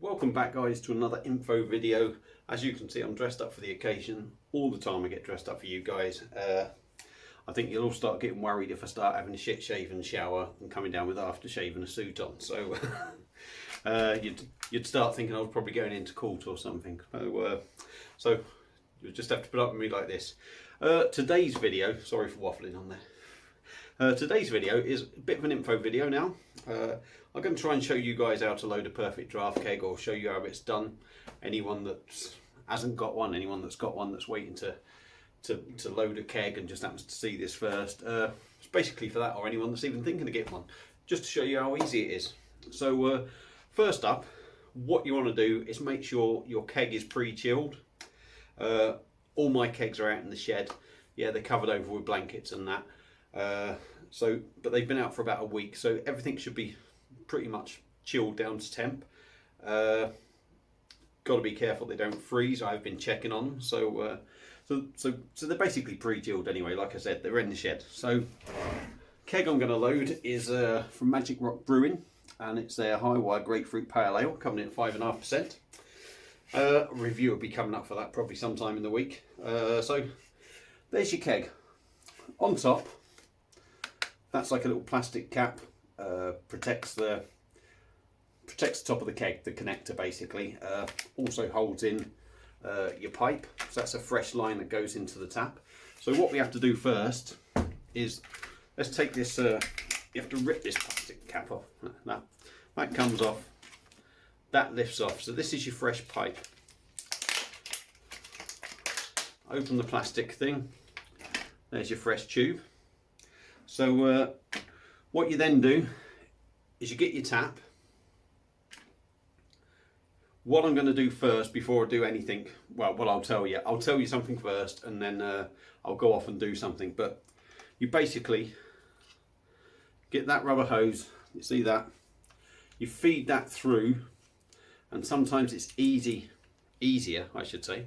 Welcome back guys to another info video. As you can see, I'm dressed up for the occasion. All the time I get dressed up for you guys. I think you'll all start getting worried if I start having a shit shave and shower and coming down with aftershave and a suit on. So you'd start thinking I was probably going into court or something. So you'll just have to put up with me like this. Today's video, sorry for waffling on there. Today's video is a bit of an info video now. I'm going to try and show you guys how to load a perfect draft keg, or show you how it's done. Anyone that hasn't got one, anyone that's got one that's waiting to load a keg and just happens to see this first, it's basically for that, or anyone that's even thinking of getting one, just to show you how easy it is. So first up, what you want to do is make sure your keg is pre-chilled. All my kegs are out in the shed. Yeah, they're covered over with blankets and that. But they've been out for about a week, so everything should be pretty much chilled down to temp. Got to be careful they don't freeze. I've been checking on them, so they're basically pre-chilled anyway. Like I said, they're in the shed. So keg I'm going to load is from Magic Rock Brewing, and it's their Highwire Grapefruit Pale Ale, coming in at 5.5%. Review will be coming up for that probably sometime in the week. So there's your keg. On top, that's like a little plastic cap, protects the top of the keg, the connector basically. Also holds in your pipe, so that's a fresh line that goes into the tap. So what we have to do first is, let's take this, you have to rip this plastic cap off. That comes off, that lifts off. So this is your fresh pipe. Open the plastic thing, there's your fresh tube. So what you then do is you get your tap. What I'm going to do first before I do anything, well, what I'll tell you something first, and then I'll go off and do something. But you basically get that rubber hose, you see that, you feed that through, and sometimes it's easier I should say,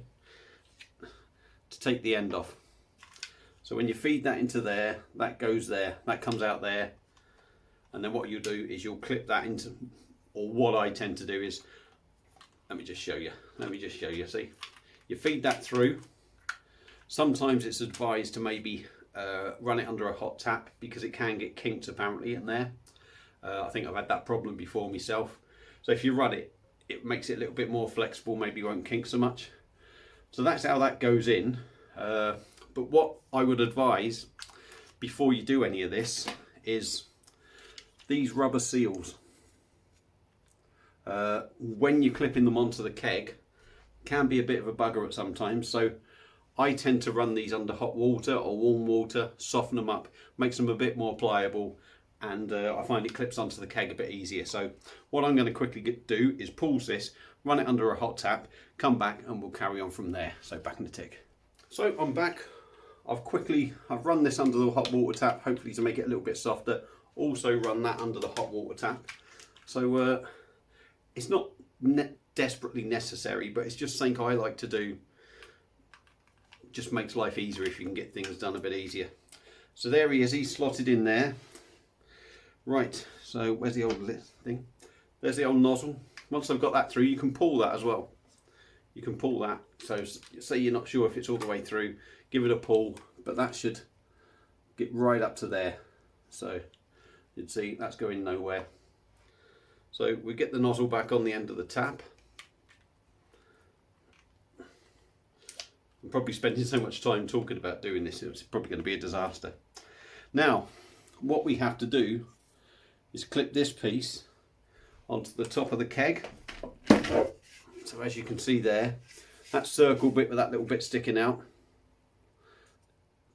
to take the end off. So when you feed that into there, that goes there, that comes out there, and then what you do is you'll clip that into, or what I tend to do is, let me just show you, see, you feed that through. Sometimes it's advised to maybe run it under a hot tap, because it can get kinked apparently in there. I think I've had that problem before myself. So if you run it, it makes it a little bit more flexible, maybe won't kink so much. So that's how that goes in. But what I would advise before you do any of this is these rubber seals. When you're clipping them onto the keg, can be a bit of a bugger at sometimes. So I tend to run these under hot water or warm water, soften them up, makes them a bit more pliable, and I find it clips onto the keg a bit easier. So what I'm going to quickly do is pause this, run it under a hot tap, come back, and we'll carry on from there. So back in the tick. So I'm back. I've run this under the hot water tap, hopefully to make it a little bit softer. Also run that under the hot water tap. So it's not desperately necessary, but it's just something I like to do. Just makes life easier if you can get things done a bit easier. So there he is, he's slotted in there. Right, so where's the old thing? There's the old nozzle. Once I've got that through, you can pull that as well. You can pull that. So say you're not sure if it's all the way through, give it a pull, but that should get right up to there. So you'd see that's going nowhere. So we get the nozzle back on the end of the tap. I'm probably spending so much time talking about doing this, it's probably going to be a disaster. Now, what we have to do is clip this piece onto the top of the keg. So as you can see there, that circle bit with that little bit sticking out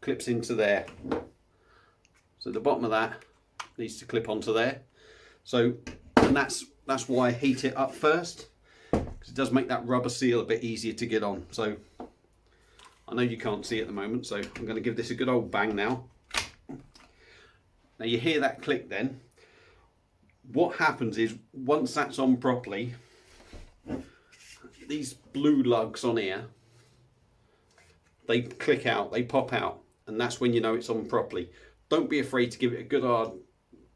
clips into there. So the bottom of that needs to clip onto there. So, and that's why I heat it up first, because it does make that rubber seal a bit easier to get on. So I know you can't see at the moment, so I'm going to give this a good old bang now. Now you hear that click then. What happens is, once that's on properly, these blue lugs on here, they click out, they pop out, and that's when you know it's on properly. Don't be afraid to give it a good hard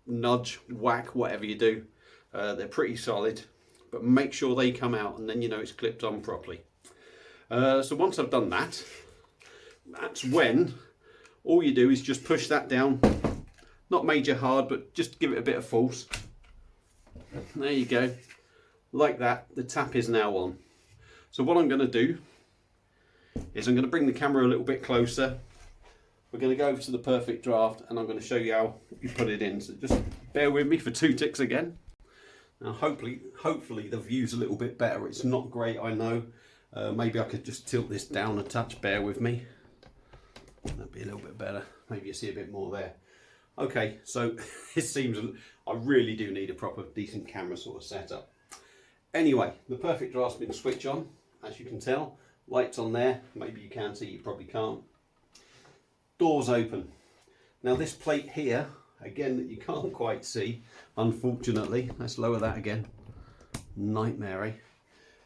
nudge, whack, whatever you do. They're pretty solid, but make sure they come out, and then you know it's clipped on properly. So once I've done that, that's when all you do is just push that down, not major hard, but just give it a bit of force. There you go, like that. The tap is now on. So what I'm going to do is I'm going to bring the camera a little bit closer. We're going to go over to the Perfect Draft, and I'm going to show you how you put it in. So just bear with me for 2 ticks again. Now hopefully the view's a little bit better. It's not great, I know. Maybe I could just tilt this down a touch. Bear with me. That'd be a little bit better. Maybe you see a bit more there. Okay, so it seems I really do need a proper decent camera sort of setup. Anyway, the Perfect Draft's been switched on, as you can tell. Lights on there. Maybe you can see, you probably can't. Doors open. Now this plate here, again, that you can't quite see, unfortunately. Let's lower that again. Nightmare,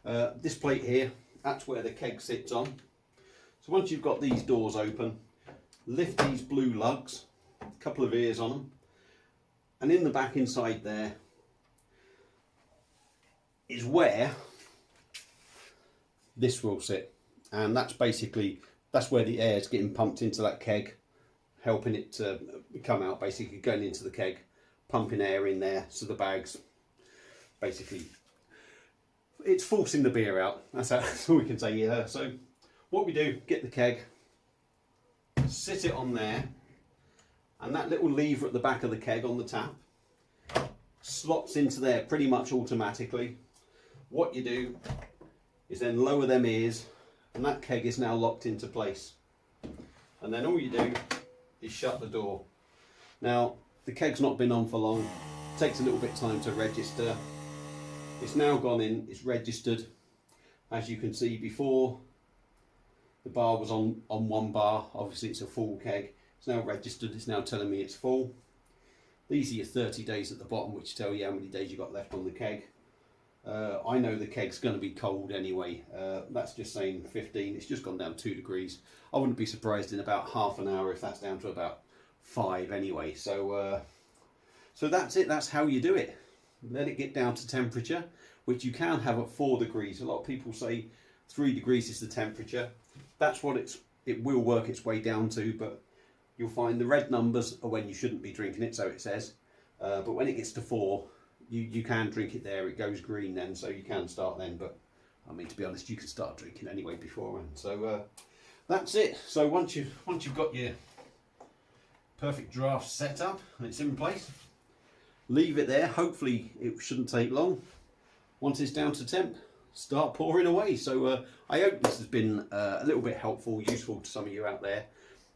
eh? This plate here, that's where the keg sits on. So once you've got these doors open, lift these blue lugs, a couple of ears on them, and in the back inside there is where this will sit, and that's where the air is getting pumped into that keg, helping it to come out, basically going into the keg, pumping air in there, so the bags basically, it's forcing the beer out. That's all we can say. Yeah. So what we do, get the keg, sit it on there, and that little lever at the back of the keg on the tap slots into there pretty much automatically. What you do is then lower them ears, and that keg is now locked into place. And then all you do is shut the door. Now the keg's not been on for long. It takes a little bit of time to register. It's now gone in, it's registered. As you can see, before the bar was on 1 bar, obviously it's a full keg. It's now registered, it's now telling me it's full. These are your 30 days at the bottom, which tell you how many days you've got left on the keg. I know the keg's going to be cold anyway. That's just saying 15. It's just gone down 2 degrees. I wouldn't be surprised in about half an hour if that's down to about 5 anyway. So that's it. That's how you do it. Let it get down to temperature, which you can have at 4 degrees. A lot of people say 3 degrees is the temperature. That's what it will work its way down to, but you'll find the red numbers are when you shouldn't be drinking it, so it says. But when it gets to 4, you can drink it there. It goes green then, so you can start then. But I mean, to be honest, you can start drinking anyway beforehand. So that's it. So once you've got your Perfect Draft set up and it's in place, leave it there. Hopefully it shouldn't take long. Once it's down to temp, start pouring away. So I hope this has been a little bit helpful, useful to some of you out there.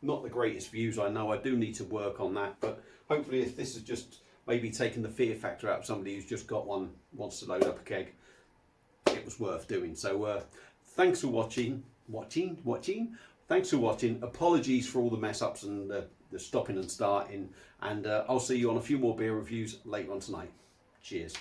Not the greatest views, I know. I do need to work on that, but hopefully if this has just maybe taken the fear factor out of somebody who's just got one, wants to load up a keg, it was worth doing. So thanks for watching. Thanks for watching. Apologies for all the mess ups and the stopping and starting, and I'll see you on a few more beer reviews later on tonight. Cheers.